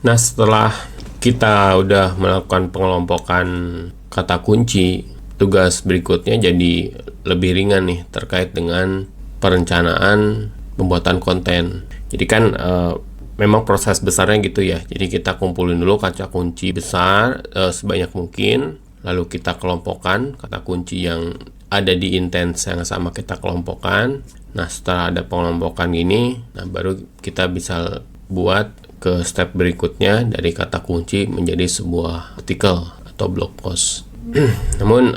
Nah, setelah kita udah melakukan pengelompokan kata kunci, tugas berikutnya jadi lebih ringan nih terkait dengan perencanaan pembuatan konten. Jadi kan memang proses besarnya gitu ya. Jadi kita kumpulin dulu kata kunci besar sebanyak mungkin, lalu kita kelompokkan kata kunci yang ada di intents yang sama, kita kelompokkan. Nah, setelah ada pengelompokan ini, nah baru kita bisa buat ke step berikutnya dari kata kunci menjadi sebuah artikel atau blog post. Namun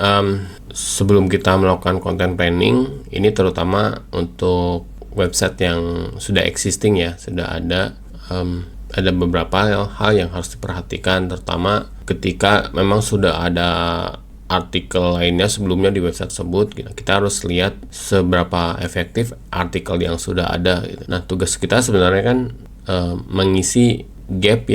sebelum kita melakukan content planning, ini terutama untuk website yang sudah existing ya, sudah ada beberapa hal yang harus diperhatikan, terutama ketika memang sudah ada artikel lainnya sebelumnya di website tersebut. Kita harus lihat seberapa efektif artikel yang sudah ada gitu. Nah, tugas kita sebenarnya kan mengisi gap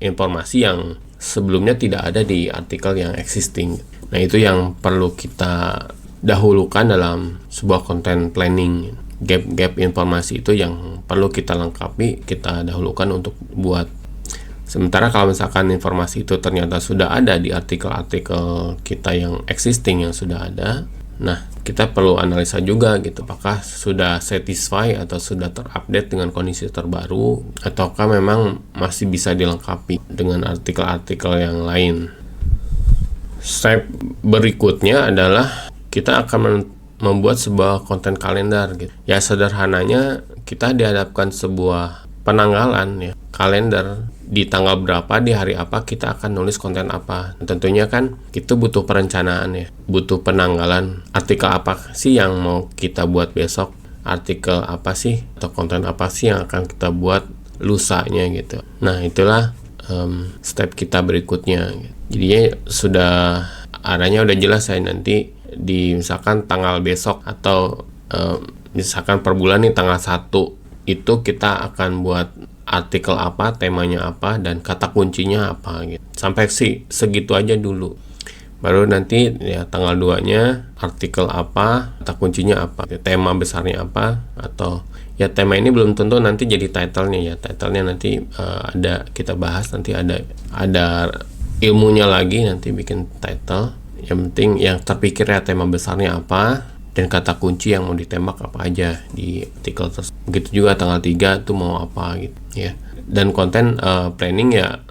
informasi yang sebelumnya tidak ada di artikel yang existing. Nah, itu yang perlu kita dahulukan dalam sebuah content planning. Gap informasi itu yang perlu kita lengkapi, kita dahulukan untuk buat. Sementara kalau misalkan informasi itu ternyata sudah ada di artikel-artikel kita yang existing, yang sudah ada, nah kita perlu analisa juga gitu, apakah sudah satisfy atau sudah terupdate dengan kondisi terbaru, ataukah memang masih bisa dilengkapi dengan artikel-artikel yang lain. Step berikutnya adalah kita akan membuat sebuah konten kalender gitu. Ya, sederhananya kita dihadapkan sebuah penanggalan ya, kalender di tanggal berapa, di hari apa kita akan nulis konten apa. Tentunya kan itu butuh perencanaan ya, butuh penanggalan. Artikel apa sih yang mau kita buat besok, artikel apa sih atau konten apa sih yang akan kita buat lusanya gitu. Nah, itulah step kita berikutnya gitu. Jadinya sudah arahnya udah jelas saya nanti di misalkan tanggal besok atau misalkan per bulan nih tanggal 1 itu kita akan buat artikel apa, temanya apa, dan kata kuncinya apa gitu. Sampai segitu aja dulu. Baru nanti ya tanggal 2-nya artikel apa, kata kuncinya apa, tema besarnya apa, atau ya tema ini belum tentu nanti jadi title-nya ya. Title-nya nanti ada kita bahas, nanti ada ilmunya lagi nanti bikin title. Yang penting yang terpikir ya tema besarnya apa, dan kata kunci yang mau ditembak apa aja di artikel tersebut. Begitu juga tanggal 3 tuh mau apa gitu ya. Dan konten planning ya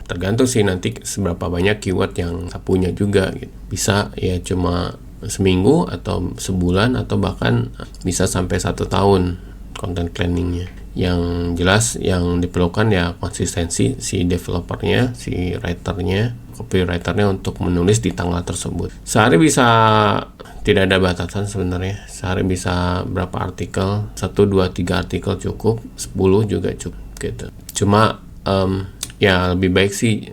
tergantung sih nanti seberapa banyak keyword yang kita punya juga gitu. Bisa ya cuma seminggu atau sebulan atau bahkan bisa sampai 1 tahun konten planningnya. Yang jelas yang diperlukan ya konsistensi si developernya, si writernya, copywriternya untuk menulis di tanggal tersebut. Sehari bisa tidak ada batasan sebenarnya. Sehari bisa berapa artikel, 1, 2, 3 artikel cukup, 10 juga cukup gitu. Cuma ya lebih baik sih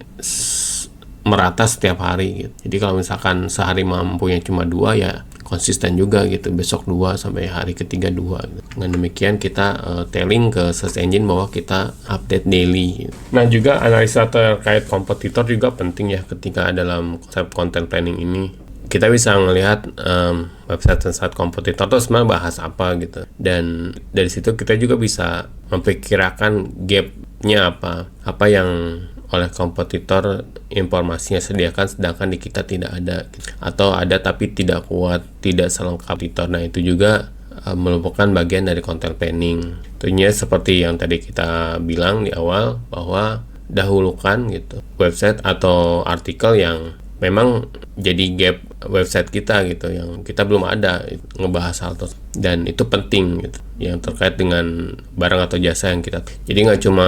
merata setiap hari gitu. Jadi kalau misalkan sehari mampunya cuma 2 ya konsisten juga gitu, besok 2 sampai hari ketiga 2 gitu. Dengan demikian kita telling ke search engine bahwa kita update daily gitu. Nah, juga analisa terkait kompetitor juga penting ya ketika dalam konsep content planning ini. Kita bisa melihat website kompetitor itu sebenarnya bahas apa gitu, dan dari situ kita juga bisa memperkirakan gapnya apa yang oleh kompetitor informasinya sediakan sedangkan di kita tidak ada gitu. Atau ada tapi tidak kuat, tidak selengkap kompetitor. Nah, itu juga merupakan bagian dari content planning. Tentunya seperti yang tadi kita bilang di awal bahwa dahulukan gitu website atau artikel yang memang jadi gap website kita gitu, yang kita belum ada ngebahas hal tersebut, dan itu penting gitu, yang terkait dengan barang atau jasa yang kita. Jadi nggak cuma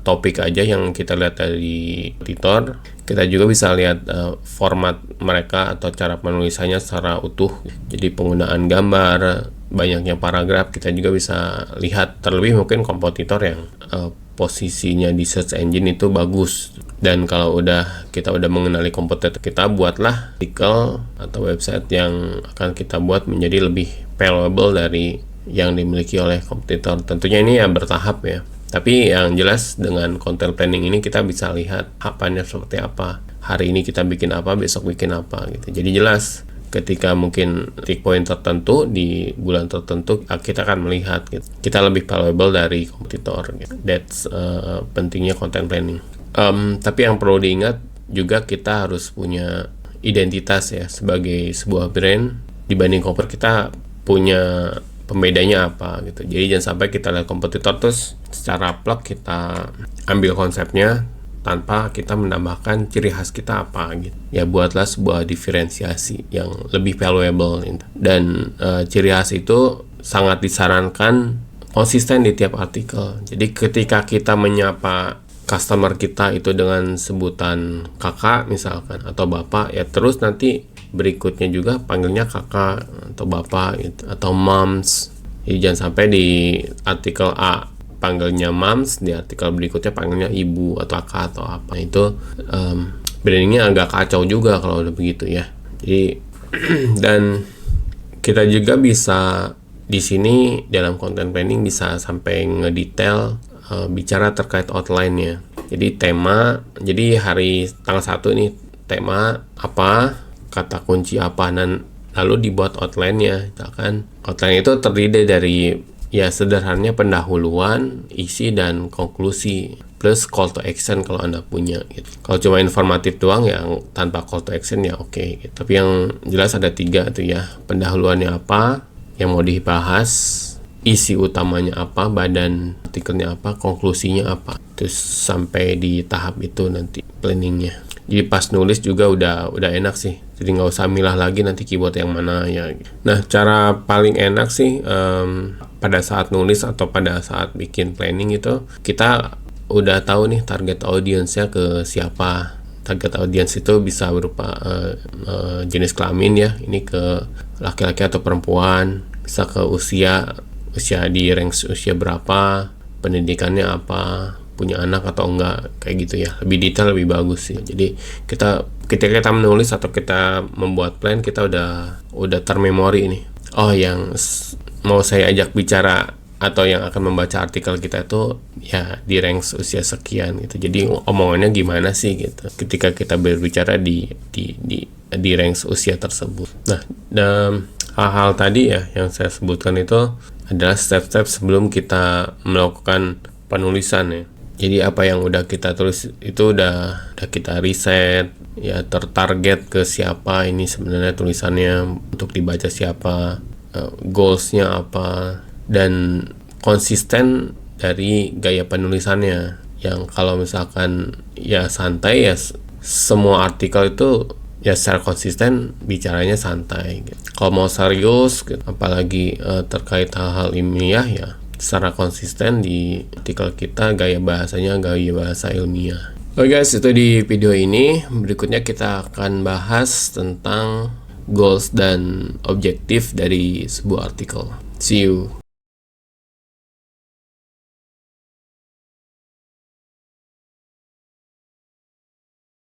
topik aja yang kita lihat dari editor, kita juga bisa lihat format mereka atau cara penulisannya secara utuh. Jadi penggunaan gambar, banyaknya paragraf, kita juga bisa lihat. Terlebih mungkin kompetitor yang posisinya di search engine itu bagus. Dan kalau kita udah mengenali kompetitor kita, buatlah artikel atau website yang akan kita buat menjadi lebih valuable dari yang dimiliki oleh kompetitor. Tentunya ini ya bertahap ya. Tapi yang jelas dengan content planning ini kita bisa lihat apanya seperti apa. Hari ini kita bikin apa, besok bikin apa gitu. Jadi jelas ketika mungkin titik poin tertentu di bulan tertentu, kita akan melihat gitu, kita lebih valuable dari kompetitor gitu. That's pentingnya content planning. Tapi yang perlu diingat juga, kita harus punya identitas ya sebagai sebuah brand. Dibanding kompetitor, kita punya pembedanya apa gitu. Jadi jangan sampai kita lihat kompetitor terus secara plug kita ambil konsepnya tanpa kita menambahkan ciri khas kita apa gitu. Ya buatlah sebuah diferensiasi yang lebih valuable gitu. Dan ciri khas itu sangat disarankan konsisten di tiap artikel. Jadi ketika kita menyapa customer kita itu dengan sebutan kakak misalkan atau bapak, ya terus nanti berikutnya juga panggilnya kakak atau bapak gitu, atau moms. Jadi jangan sampai di artikel A panggilnya moms, di artikel berikutnya panggilnya ibu atau kakak atau apa. Itu brandingnya agak kacau juga kalau udah begitu ya. Jadi dan kita juga bisa di sini dalam content planning bisa sampai ngedetail bicara terkait outline-nya. Jadi tema, jadi hari tanggal 1 nih tema apa, kata kunci apa, dan lalu dibuat outline-nya. Misalkan outline itu terdiri dari ya sederhananya pendahuluan, isi, dan konklusi plus call to action kalau Anda punya gitu. Kalau cuma informatif doang yang tanpa call to action ya oke gitu. Tapi yang jelas ada 3 tuh ya, pendahuluannya apa yang mau dibahas, isi utamanya apa, badan artikelnya apa, konklusinya apa. Terus sampai di tahap itu nanti planningnya. Jadi pas nulis juga udah enak sih. Jadi nggak usah milah lagi nanti keyword yang mana ya. Nah, cara paling enak sih pada saat nulis atau pada saat bikin planning itu, kita udah tahu nih target audiensnya ke siapa. Target audience itu bisa berupa jenis kelamin ya. Ini ke laki-laki atau perempuan. Bisa ke usia di range usia berapa, pendidikannya apa, punya anak atau enggak, kayak gitu ya. Lebih detail lebih bagus sih. Jadi ketika kita menulis atau kita membuat plan, kita udah termemori ini. Oh, yang mau saya ajak bicara atau yang akan membaca artikel kita itu ya di range usia sekian gitu. Jadi omongannya gimana sih gitu ketika kita berbicara di range usia tersebut. Nah, hal-hal tadi ya yang saya sebutkan itu adalah step-step sebelum kita melakukan penulisan ya. Jadi apa yang udah kita tulis itu udah kita riset ya, tertarget ke siapa ini sebenarnya tulisannya, untuk dibaca siapa, goalsnya apa, dan konsisten dari gaya penulisannya. Yang kalau misalkan ya santai ya, semua artikel itu ya secara konsisten bicaranya santai gitu. Kalau mau serius gitu, apalagi terkait hal-hal ilmiah ya secara konsisten di artikel kita gaya bahasanya gaya bahasa ilmiah. Oke guys, itu di video ini. Berikutnya kita akan bahas tentang goals dan objektif dari sebuah artikel. See you.